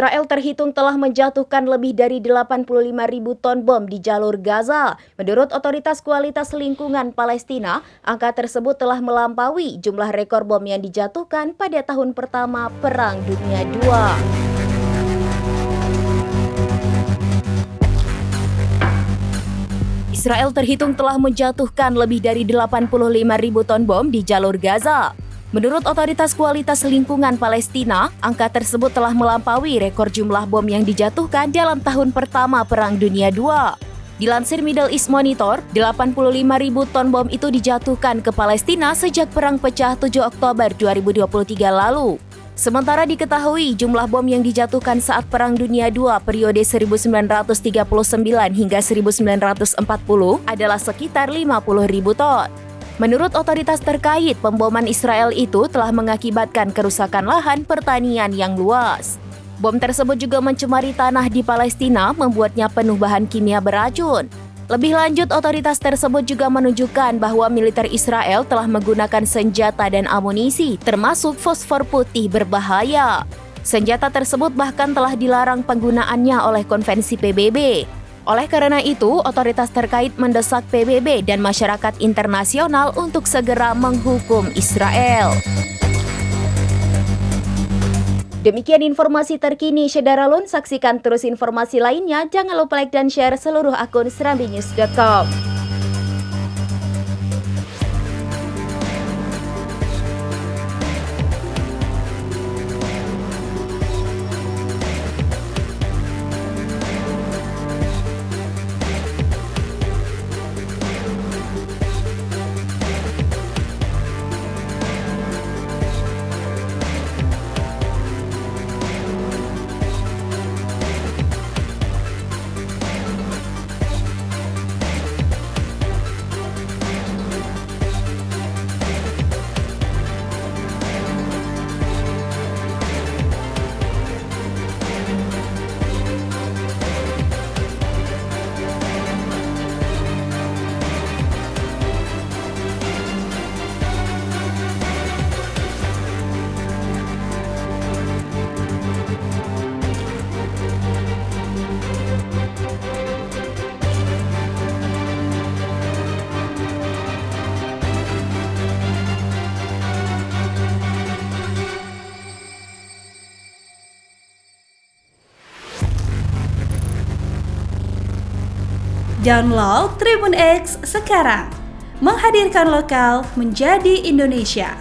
Israel terhitung telah menjatuhkan lebih dari 85.000 ton bom di jalur Gaza. Menurut Otoritas Kualitas Lingkungan Palestina, angka tersebut telah melampaui jumlah rekor bom yang dijatuhkan pada tahun pertama Perang Dunia II. Israel terhitung telah menjatuhkan lebih dari 85.000 ton bom di jalur Gaza. Menurut Otoritas Kualitas Lingkungan Palestina, angka tersebut telah melampaui rekor jumlah bom yang dijatuhkan dalam tahun pertama Perang Dunia II. Dilansir Middle East Monitor, 85.000 ton bom itu dijatuhkan ke Palestina sejak Perang Pecah 7 Oktober 2023 lalu. Sementara diketahui jumlah bom yang dijatuhkan saat Perang Dunia II periode 1939 hingga 1940 adalah sekitar 50.000 ton. Menurut otoritas terkait, pemboman Israel itu telah mengakibatkan kerusakan lahan pertanian yang luas. Bom tersebut juga mencemari tanah di Palestina, membuatnya penuh bahan kimia beracun. Lebih lanjut, otoritas tersebut juga menunjukkan bahwa militer Israel telah menggunakan senjata dan amunisi, termasuk fosfor putih berbahaya. Senjata tersebut bahkan telah dilarang penggunaannya oleh konvensi PBB. Oleh karena itu, otoritas terkait mendesak PBB dan masyarakat internasional untuk segera menghukum Israel. Demikian informasi terkini Syederalun. Saksikan terus informasi lainnya. Jangan lupa like dan share seluruh akun serambinews.com. Download Tribun X sekarang, menghadirkan lokal menjadi Indonesia.